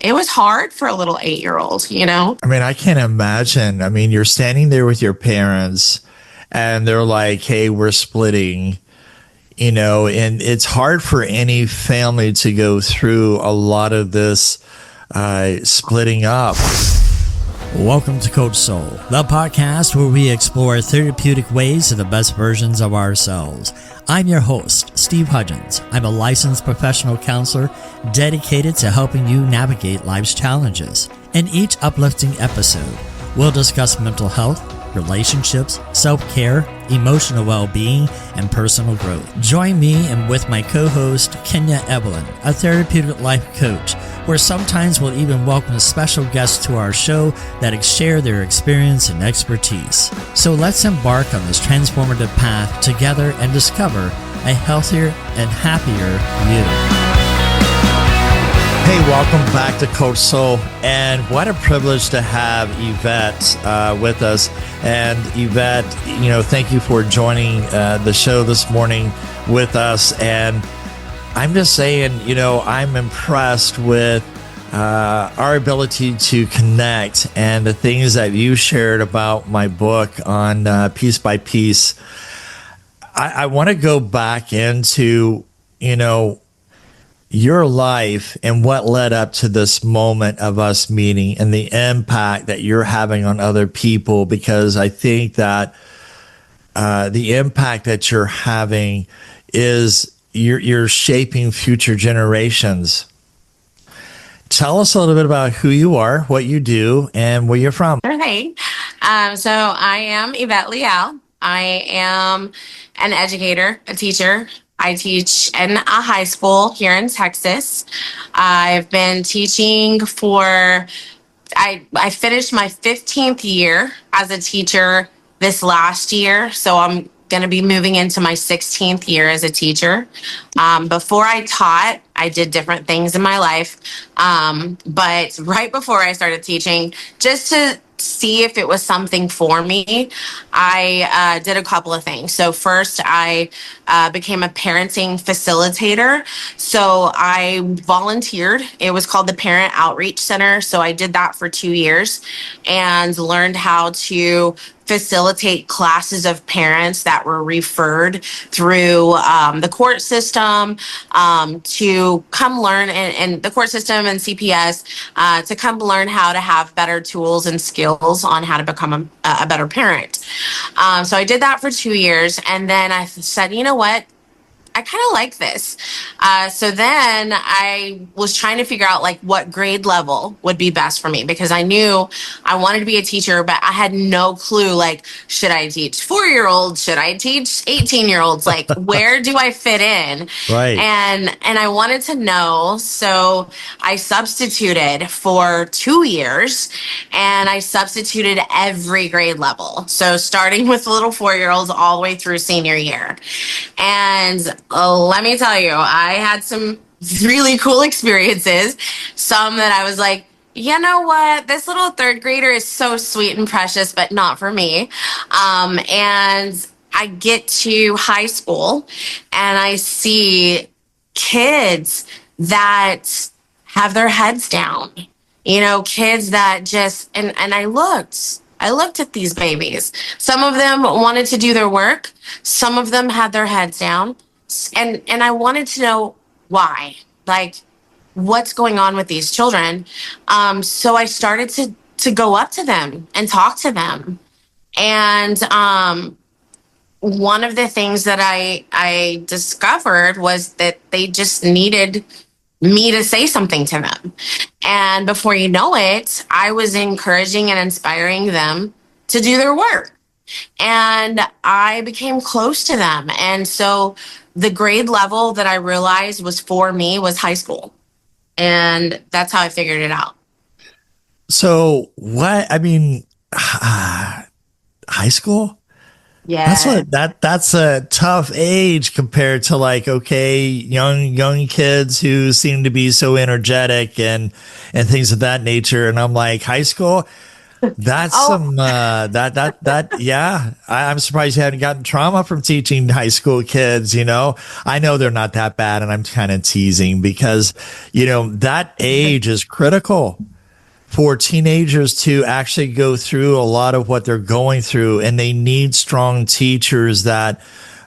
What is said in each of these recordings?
it was hard for a little 8-year-old, you know? I mean, I can't imagine. I mean, you're standing there with your parents and they're like, hey, we're splitting, and it's hard for any family to go through a lot of this splitting up. Welcome to Coach Soul, the podcast where we explore therapeutic ways to the best versions of ourselves. I'm your host, Steve Hudgins. I'm a licensed professional counselor dedicated to helping you navigate life's challenges. In each uplifting episode, we'll discuss mental health, relationships, self-care, emotional well-being, and personal growth. Join me and with my co-host, Kenya Evelyn, a therapeutic life coach, where sometimes we'll even welcome special guests to our show that share their experience and expertise. So let's embark on this transformative path together and discover a healthier and happier you. Hey, welcome back to Coach Soul, and what a privilege to have Yvette with us. And Yvette, thank you for joining the show this morning with us. And I'm just saying, I'm impressed with our ability to connect and the things that you shared about my book on Piece by Piece. I want to go back into, your life and what led up to this moment of us meeting and the impact that you're having on other people, because I think that the impact that you're having is you're shaping future generations. Tell us a little bit about who you are, what you do, and where you're from. Okay. So I am Yvette Leal. I am an educator, a teacher. I teach in a high school here in Texas. I've been teaching I finished my 15th year as a teacher this last year. So I'm going to be moving into my 16th year as a teacher. Before I taught, I did different things in my life. But right before I started teaching, just to see if it was something for me, I did a couple of things. So first, I became a parenting facilitator. So I volunteered. It was called the Parent Outreach Center. So I did that for 2 years and learned how to facilitate classes of parents that were referred through the court system to come learn in the court system and CPS to come learn how to have better tools and skills on how to become a better parent. So I did that for 2 years, and then I said, you know what? I kind of like this. So then I was trying to figure out what grade level would be best for me, because I knew I wanted to be a teacher, but I had no clue, should I teach 4-year-olds? Should I teach 18-year-olds? Where do I fit in? Right. And I wanted to know. So I substituted for 2 years, and I substituted every grade level. So starting with little 4-year-olds all the way through senior year. And let me tell you, I had some really cool experiences. Some that I was like, you know what? This little third grader is so sweet and precious, but not for me. And I get to high school and I see kids that have their heads down, kids that just, and I looked at these babies. Some of them wanted to do their work. Some of them had their heads down. And I wanted to know why, what's going on with these children. So I started to go up to them and talk to them. And one of the things that I discovered was that they just needed me to say something to them. And before you know it, I was encouraging and inspiring them to do their work. And I became close to them. And so the grade level that I realized was for me was high school. And that's how I figured it out. So high school? Yeah. That's a tough age compared to young kids who seem to be so energetic and things of that nature. And I'm like, high school? That's Oh, some yeah. I'm surprised you haven't gotten trauma from teaching high school kids. I know they're not that bad, and I'm kind of teasing because that age is critical for teenagers to actually go through a lot of what they're going through, and they need strong teachers that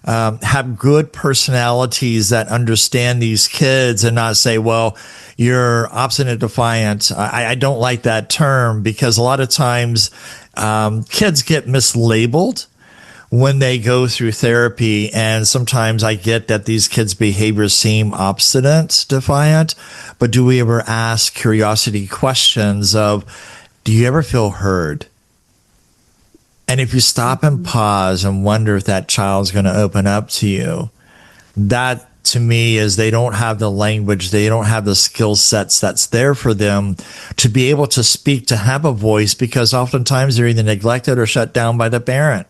have good personalities that understand these kids and not say, well, you're obstinate defiant. I don't like that term because a lot of times kids get mislabeled when they go through therapy. And sometimes I get that these kids' behaviors seem obstinate, defiant, but do we ever ask curiosity questions of, do you ever feel heard? And if you stop and pause and wonder if that child's going to open up to you, that to me is they don't have the language, they don't have the skill sets that's there for them to be able to speak, to have a voice, because oftentimes they're either neglected or shut down by the parent.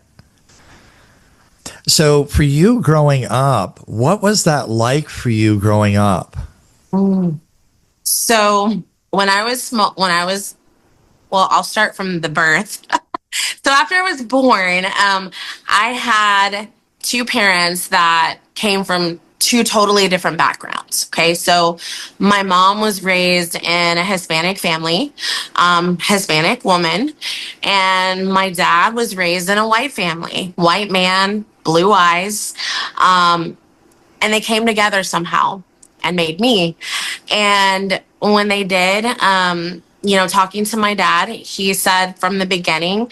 So for you growing up, what was that like for you growing up? so when I was small, well, I'll start from the birth. So after I was born, I had two parents that came from two totally different backgrounds. Okay, so my mom was raised in a Hispanic family, Hispanic woman, and my dad was raised in a white family, white man, blue eyes, and they came together somehow and made me. And when they did, talking to my dad, he said from the beginning,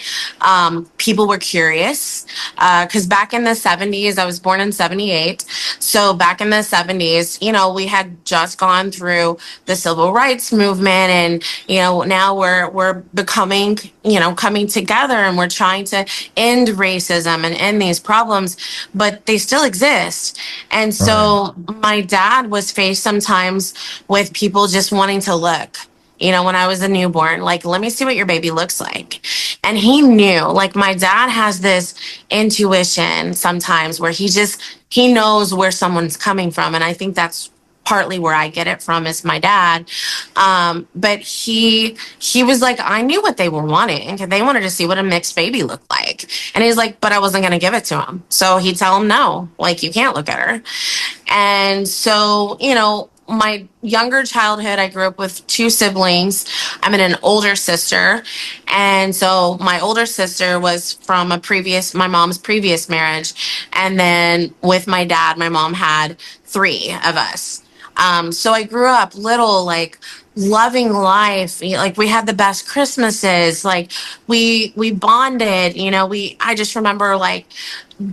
people were curious. Because back in the 70s, I was born in 78. So back in the 70s, we had just gone through the civil rights movement. And, now we're becoming, coming together, and we're trying to end racism and end these problems, but they still exist. And Right. so my dad was faced sometimes with people just wanting to look. When I was a newborn, like, let me see what your baby looks like. And he knew, like, my dad has this intuition sometimes where he knows where someone's coming from. And I think that's partly where I get it from is my dad. But he was like, I knew what they were wanting. They wanted to see what a mixed baby looked like. And he's like, but I wasn't going to give it to him. So he'd tell him, no, like, you can't look at her. And so, my younger childhood, I grew up with two siblings. I'm an older sister. And so my older sister was from my mom's previous marriage. And then with my dad, my mom had three of us. So I grew up little, like, loving life. Like, we had the best Christmases. Like, we bonded, I just remember, like,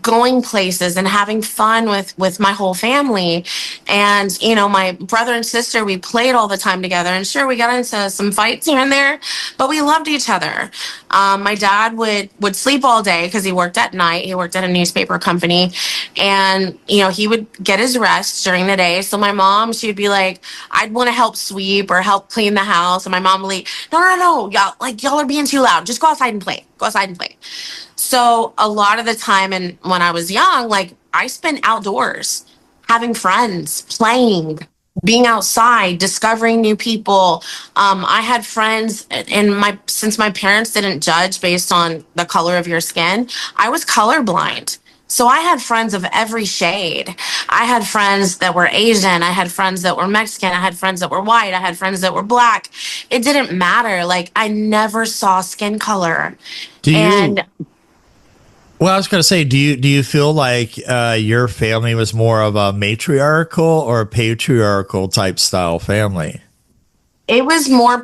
going places and having fun with my whole family. And my brother and sister, we played all the time together, and sure, we got into some fights here and there, but we loved each other. My dad would sleep all day because he worked at night. He worked at a newspaper company, and he would get his rest during the day. So my mom, she would be like, I'd want to help sweep or help clean the house, and my mom would be like, no, y'all are being too loud, just go outside and play. So a lot of the time, and when I was young, like, I spent outdoors, having friends, playing, being outside, discovering new people. I had friends, and since my parents didn't judge based on the color of your skin, I was colorblind. So I had friends of every shade. I had friends that were Asian. I had friends that were Mexican. I had friends that were white. I had friends that were black. It didn't matter. Like, I never saw skin color. Do you And Well, I was going to say, do you feel like your family was more of a matriarchal or a patriarchal type style family? it was more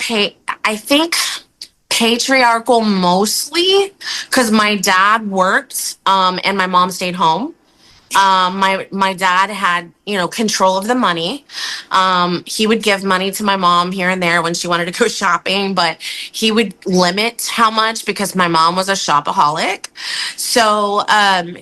I think patriarchal mostly because my dad worked, and my mom stayed home. My dad had, control of the money. He would give money to my mom here and there when she wanted to go shopping, but he would limit how much because my mom was a shopaholic. So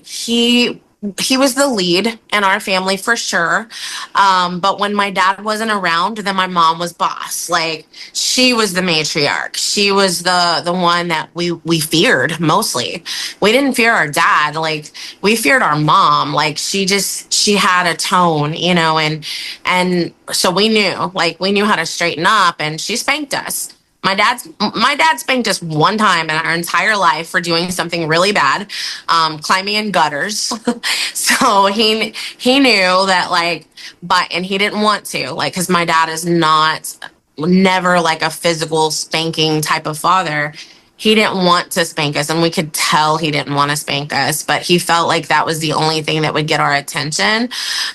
he was the lead in our family for sure. But when my dad wasn't around, then my mom was boss. Like, she was the matriarch. She was the one that we feared mostly. We didn't fear our dad. Like, we feared our mom. Like, she had a tone, and so we knew how to straighten up, and she spanked us. My dad spanked us one time in our entire life for doing something really bad, climbing in gutters. So he knew that, like, but and he didn't want to, like, because my dad is not never like a physical spanking type of father. He didn't want to spank us, and we could tell he didn't want to spank us, but he felt like that was the only thing that would get our attention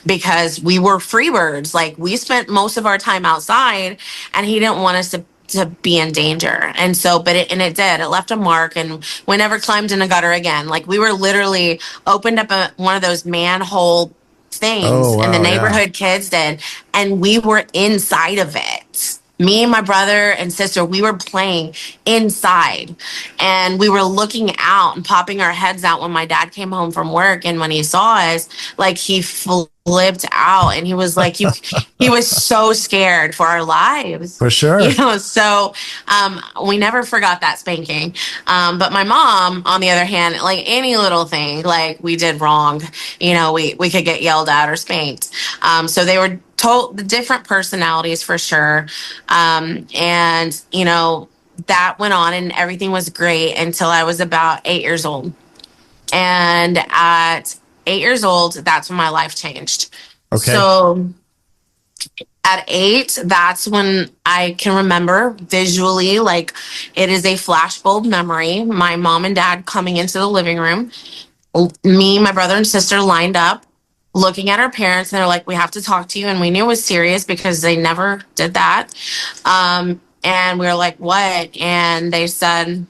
because we were free birds. Like, we spent most of our time outside, and he didn't want us to be in danger. And so, it did. It left a mark, and we never climbed in a gutter again. Like, we were literally opened up one of those manhole things, Oh, and the wow. Yeah. neighborhood kids did, and we were inside of it. Me, my brother, and sister, we were playing inside, and we were looking out and popping our heads out when my dad came home from work. And when he saw us, like, he flipped out, and he was like, he was so scared for our lives. For sure. So we never forgot that spanking. But my mom, on the other hand, like, any little thing like we did wrong, we could get yelled at or spanked. So they were the different personalities for sure. And that went on, and everything was great until I was about 8 years old. And at 8 years old, that's when my life changed. Okay. So at 8, that's when I can remember visually, like, it is a flashbulb memory. My mom and dad coming into the living room, me, my brother and sister lined up, looking at our parents, and they're like, "We have to talk to you." And we knew it was serious because they never did that. And we were like, "What?" And they said,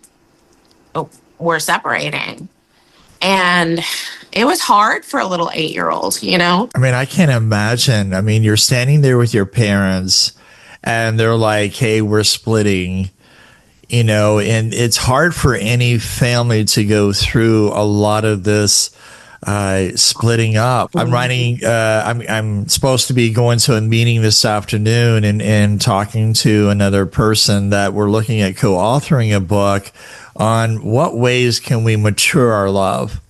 "Oh, we're separating." And it was hard for a little 8-year-old, I mean, I can't imagine. I mean, you're standing there with your parents and they're like, "Hey, we're splitting," and it's hard for any family to go through a lot of this splitting up. I'm writing, I'm supposed to be going to a meeting this afternoon and talking to another person that we're looking at co-authoring a book on what ways can we mature our love.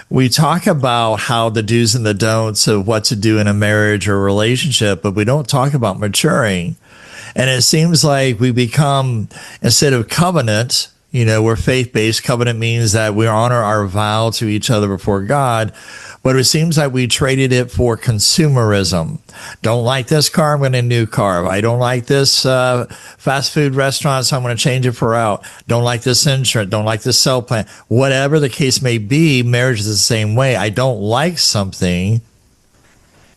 We talk about how the do's and the don'ts of what to do in a marriage or relationship, but we don't talk about maturing. And it seems like we become, instead of covenant, we're faith-based. Covenant means that we honor our vow to each other before God. But it seems like we traded it for consumerism. Don't like this car, I'm going to new car. I don't like this fast food restaurant, so I'm going to change it for out. Don't like this insurance. Don't like this cell plan. Whatever the case may be, marriage is the same way. I don't like something.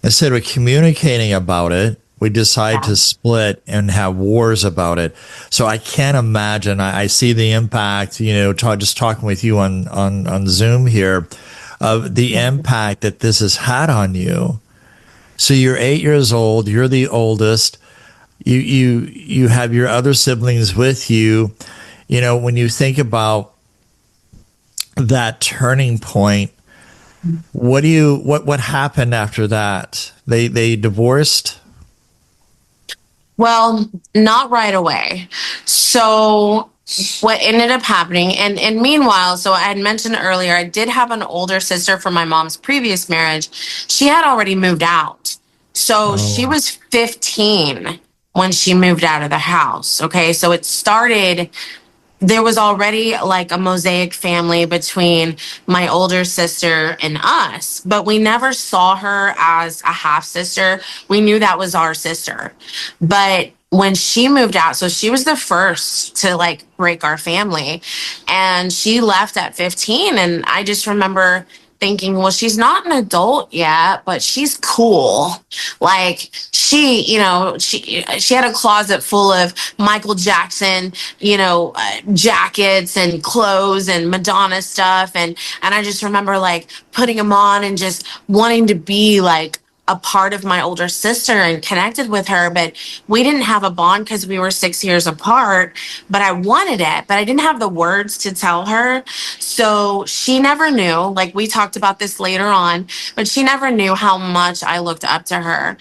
Instead of communicating about it, we decide to split and have wars about it. So I can't imagine. I see the impact, just talking with you on Zoom here, of the impact that this has had on you. So you're 8 years old. You're the oldest. You have your other siblings with you. When you think about that turning point, what happened after that? They divorced? Well, not right away. So what ended up happening, and meanwhile, so I had mentioned earlier, I did have an older sister from my mom's previous marriage. She had already moved out. So she was 15 when she moved out of the house. Okay. So it started, there was already like a mosaic family between my older sister and us, but we never saw her as a half sister. We knew that was our sister. But when she moved out, so she was the first to like break our family, and she left at 15. And I just remember thinking, well, she's not an adult yet, but she's cool. Like, she had a closet full of Michael Jackson, jackets and clothes and Madonna stuff. And I just remember like putting them on and just wanting to be like a part of my older sister and connected with her. But we didn't have a bond because we were 6 years apart, but I wanted it, but I didn't have the words to tell her. So she never knew, like, we talked about this later on, but she never knew how much I looked up to her.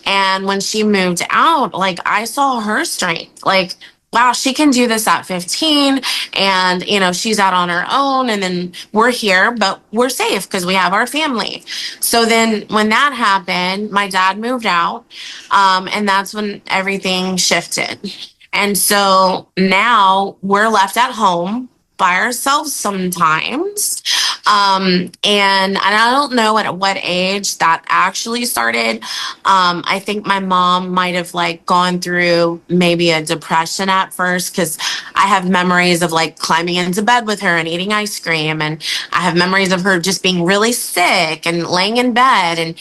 And when she moved out, like, I saw her strength. Like, wow, she can do this at 15, and, she's out on her own, and then we're here, but we're safe because we have our family. So then when that happened, my dad moved out, and that's when everything shifted. And so now we're left at home by ourselves sometimes. And I don't know at what age that actually started. I think my mom might have like gone through maybe a depression at first, because I have memories of like climbing into bed with her and eating ice cream. And I have memories of her just being really sick and laying in bed and,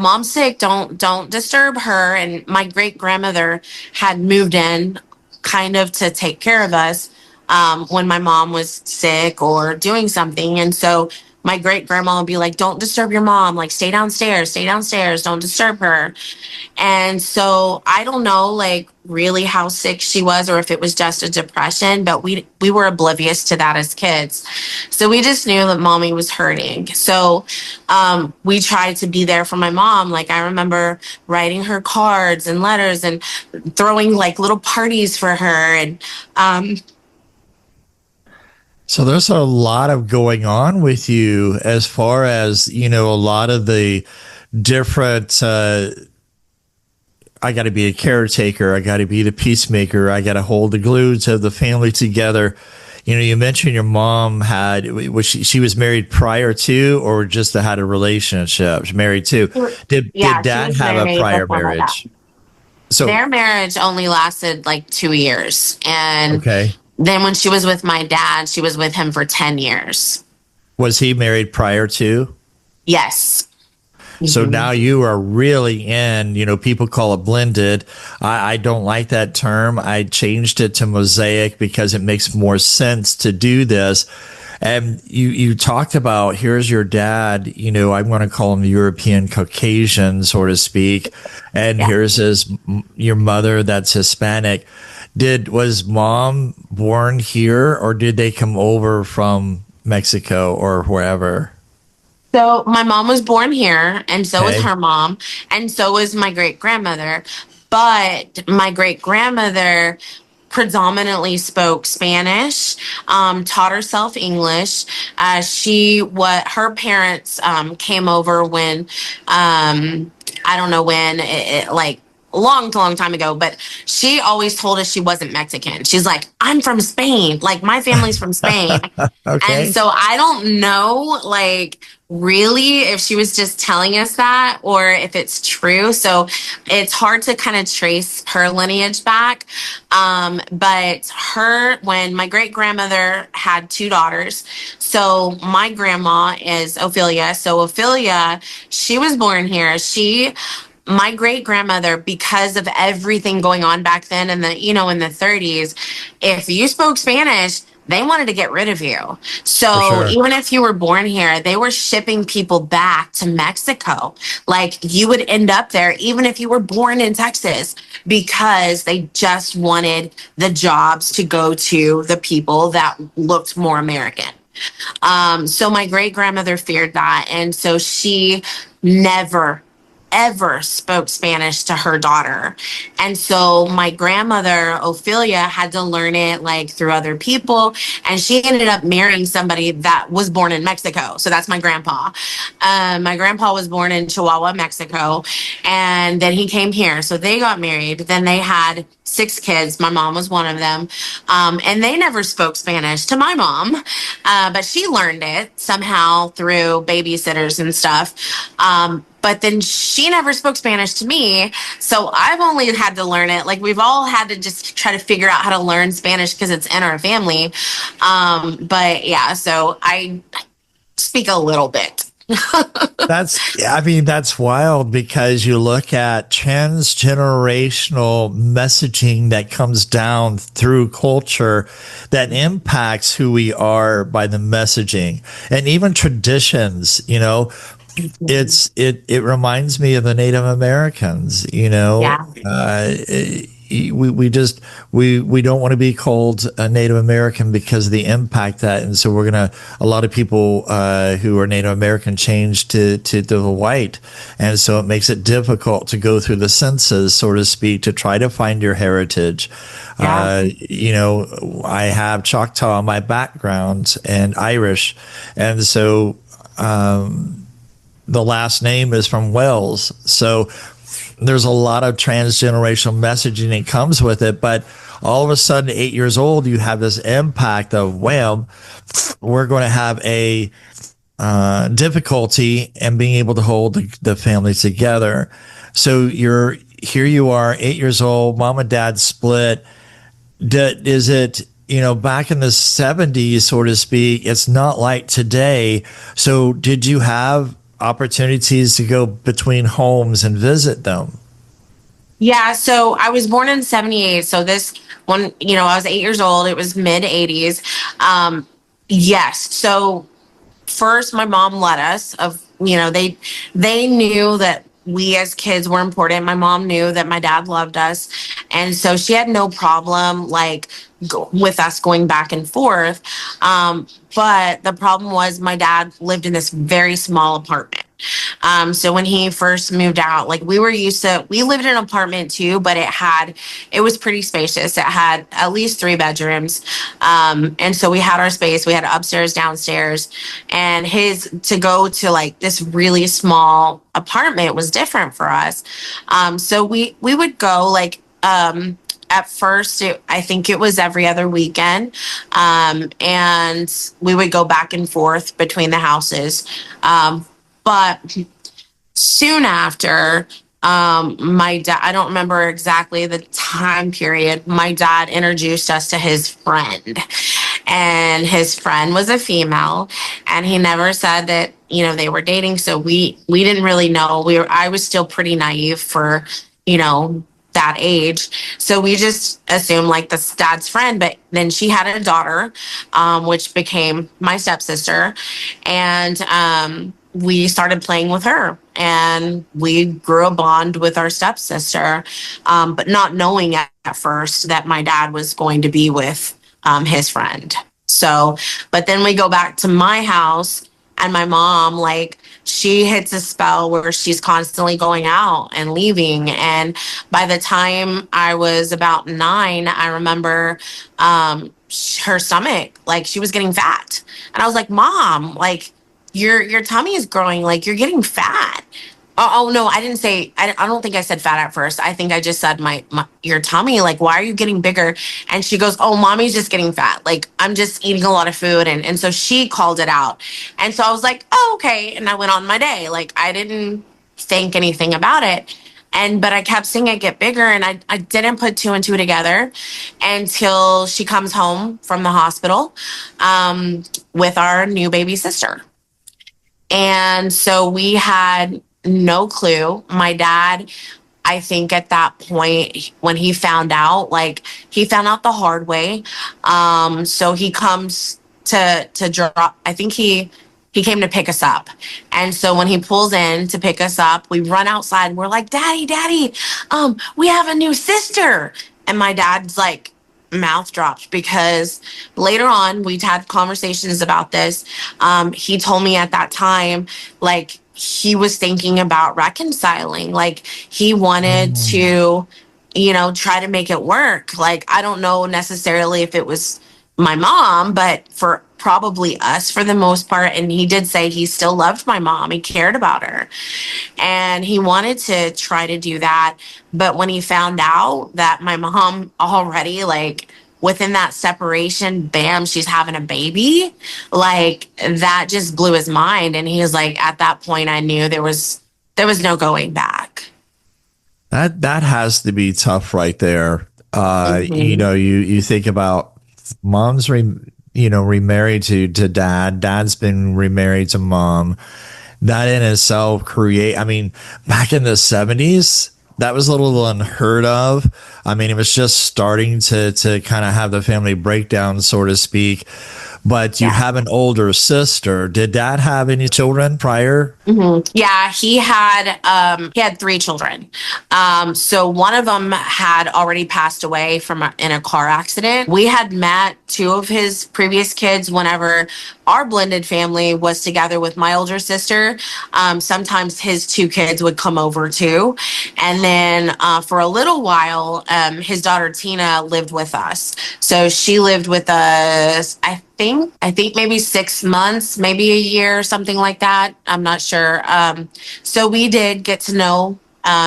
mom's sick, don't disturb her. And my great grandmother had moved in kind of to take care of us when my mom was sick or doing something. And so my great grandma would be like, don't disturb your mom, like stay downstairs, don't disturb her. And so I don't know like really how sick she was or if it was just a depression, but we were oblivious to that as kids. So we just knew that mommy was hurting. So we tried to be there for my mom. Like I remember writing her cards and letters and throwing like little parties for her. And So there's a lot of going on with you as far as, a lot of the different, I got to be a caretaker. I got to be the peacemaker. I got to hold the glue to the family together. You mentioned your mom she was married prior to, or just had a relationship? Married to. Did dad have a prior marriage? So their marriage only lasted like 2 years. And okay. Then when she was with my dad, she was with him for 10 years. Was he married prior to? Yes. So now you are really in, people call it blended. I don't like that term. I changed it to mosaic because it makes more sense to do this. And you talked about, here's your dad, I'm going to call him European Caucasian, so to speak. And here's your mother that's Hispanic. Was mom born here, or did they come over from Mexico or wherever? So my mom was born here, and so was her mom, and so was my great grandmother. But my great grandmother predominantly spoke Spanish, taught herself English. Her parents came over when I don't know when like long time ago, but she always told us she wasn't Mexican. She's like, I'm from Spain. Like my family's from Spain. Okay. And so I don't know, like really if she was just telling us that or if it's true. So it's hard to kind of trace her lineage back. But when my great grandmother had 2 daughters, so my grandma is Ophelia. So Ophelia, she was born here. My great grandmother, because of everything going on back then in the 30s, if you spoke Spanish, they wanted to get rid of you. So even if you were born here, they were shipping people back to Mexico. Like you would end up there, even if you were born in Texas, because they just wanted the jobs to go to the people that looked more American. So my great grandmother feared that. And so she never ever spoke Spanish to her daughter. And so my grandmother, Ophelia, had to learn it like through other people. And she ended up marrying somebody that was born in Mexico. So that's my grandpa. My grandpa was born in Chihuahua, Mexico. And then he came here. So they got married. Then they had 6 kids. My mom was one of them. And they never spoke Spanish to my mom. But she learned it somehow through babysitters and stuff. But then she never spoke Spanish to me. So I've only had to learn it. Like we've all had to just try to figure out how to learn Spanish because it's in our family. But yeah, so I speak a little bit. That's wild, because you look at transgenerational messaging that comes down through culture that impacts who we are by the messaging, and even traditions, it reminds me of the Native Americans, Yeah. We don't want to be called a Native American because of the impact and so a lot of people who are Native American change to the white, and so it makes it difficult to go through the census, so to speak, to try to find your heritage. I have Choctaw in my background and Irish, and so the last name is from Wales. So there's a lot of transgenerational messaging that comes with it, but all of a sudden, 8 years old, you have this impact of, wham, we're going to have a difficulty in being able to hold the family together. So here you are, 8 years old, mom and dad split. Is it, back in the 70s, so to speak, it's not like today. So did you have opportunities to go between homes and visit them? Yeah, so I was born in 78. So this one, I was 8 years old. It was mid 80s. Yes. So first my mom let us they knew that we as kids were important. My mom knew that my dad loved us, and so she had no problem with us going back and forth. But the problem was my dad lived in this very small apartment. So when he first moved out, we lived in an apartment too, but it was pretty spacious. It had at least 3 bedrooms. And so we had our space. We had upstairs, downstairs, and to go to this really small apartment was different for us. So we would go at first, I think it was every other weekend. And we would go back and forth between the houses. But soon after, my dad, I don't remember exactly the time period, my dad introduced us to his friend. And his friend was a female, and he never said that, they were dating. So we didn't really know. I was still pretty naive for, that age. So we just assumed the dad's friend, but then she had a daughter, which became my stepsister. And, we started playing with her, and we grew a bond with our stepsister, but not knowing at first that my dad was going to be with his friend. So, but then we go back to my house, and my mom, she hits a spell where she's constantly going out and leaving. And by the time I was about 9, I remember her stomach, she was getting fat. And I was like, Mom, your tummy is growing, you're getting fat. Oh no, I didn't say, I don't think I said fat at first. I think I just said your tummy, why are you getting bigger? And she goes, oh, mommy's just getting fat. I'm just eating a lot of food. And so she called it out. And so I was like, oh, okay. And I went on my day. I didn't think anything about it. But I kept seeing it get bigger, and I didn't put 2 and 2 together until she comes home from the hospital, with our new baby sister. And so we had no clue. My dad, I think at that point, when he found out, he found out the hard way. So he comes to drop, I think he came to pick us up. And so when he pulls in to pick us up, we run outside. We're like, Daddy, we have a new sister. And my dad's mouth dropped, because later on we'd had conversations about this. He told me at that time, he was thinking about reconciling. He wanted to, try to make it work. I don't know necessarily if it was my mom, but for probably us for the most part. And he did say he still loved my mom. He cared about her, and he wanted to try to do that. But when he found out that my mom already, within that separation, bam, she's having a baby, that just blew his mind. And he was at that point, I knew there was no going back. That has to be tough right there. You think about mom's remarried to dad. Dad's been remarried to mom. That in itself back in the 70s, that was a little unheard of. It was just starting to kind of have the family breakdown, so to speak. But you have an older sister. Did dad have any children prior? Mm-hmm. Yeah, he had 3 children. So one of them had already passed away in a car accident. We had met 2 of his previous kids whenever our blended family was together with my older sister. Sometimes his 2 kids would come over too. And then for a little while, his daughter Tina lived with us. So she lived with us, I think maybe 6 months, maybe a year, something like that. I'm not sure. So we did get to know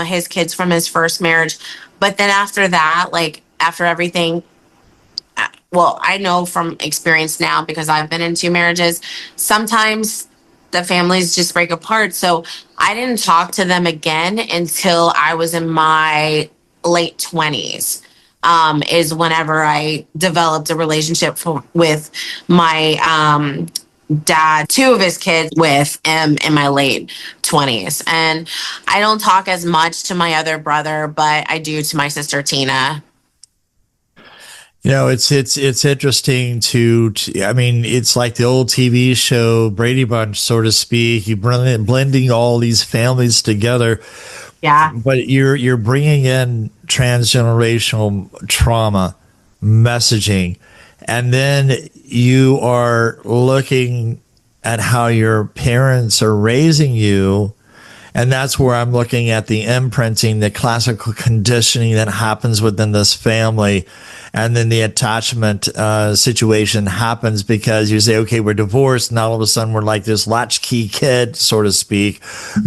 his kids from his first marriage. But then after that, like after everything, well, I know from experience now because I've been in two marriages, sometimes the families just break apart. So I didn't talk to them again until I was in my late 20s. Is whenever I developed a relationship with my dad, two of his kids with him in my late 20s. And I don't talk as much to my other brother, but I do to my sister Tina. It's interesting I mean, it's like the old TV show Brady Bunch, so to speak. You blending all these families together. Yeah. But you're bringing in transgenerational trauma messaging, and then you are looking at how your parents are raising you. And that's where I'm looking at the imprinting, the classical conditioning that happens within this family. And then the attachment situation happens because you say, okay, we're divorced. And all of a sudden we're like this latchkey kid, so to speak,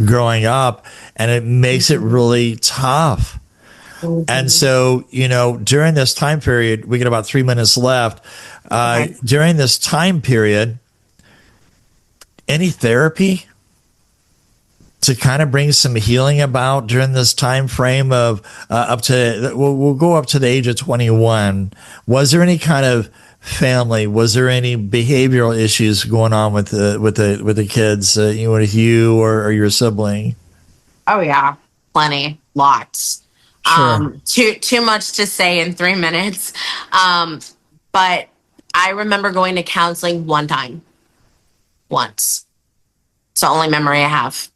growing up. And it makes it really tough. Mm-hmm. And so, during this time period, we get about 3 minutes left. Okay. During this time period, any therapy to kind of bring some healing about during this time frame of we'll go up to the age of 21. Was there any kind of family? Was there any behavioral issues going on with the kids, with you or your sibling? Oh yeah, plenty, lots. Sure. Too much to say in 3 minutes. But I remember going to counseling once. It's the only memory I have.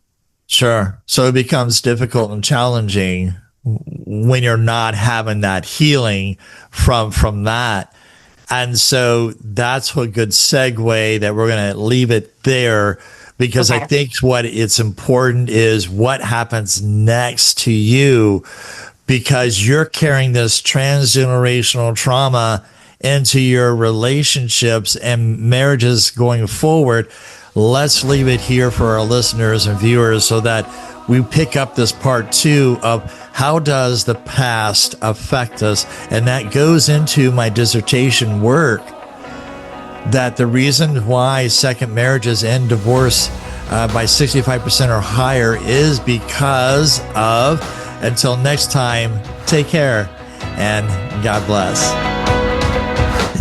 Sure. So it becomes difficult and challenging when you're not having that healing from that. And so that's a good segue that we're going to leave it there, because okay. I think what it's important is what happens next to you, because you're carrying this transgenerational trauma into your relationships and marriages going forward. Let's leave it here for our listeners and viewers so that we pick up this part 2 of how does the past affect us? And that goes into my dissertation work, that the reason why second marriages end divorce by 65% or higher is because of. Until next time, take care and God bless.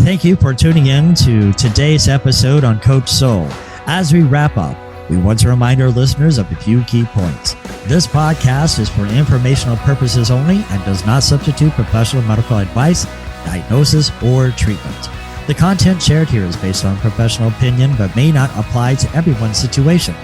Thank you for tuning in to today's episode on Coach Soul. As we wrap up, we want to remind our listeners of a few key points. This podcast is for informational purposes only and does not substitute professional medical advice, diagnosis, or treatment. The content shared here is based on professional opinion but may not apply to everyone's situation.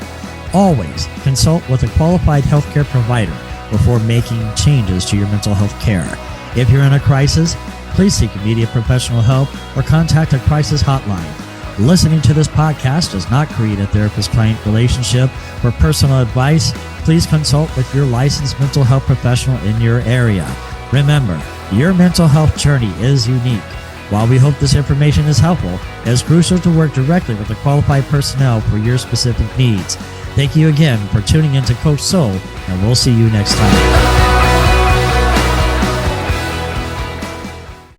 Always consult with a qualified healthcare provider before making changes to your mental health care. If you're in a crisis, please seek immediate professional help or contact a crisis hotline. Listening to this podcast does not create a therapist-client relationship. For personal advice, please consult with your licensed mental health professional in your area. Remember, your mental health journey is unique. While we hope this information is helpful, it is crucial to work directly with the qualified personnel for your specific needs. Thank you again for tuning in to Coach Soul, and we'll see you next time.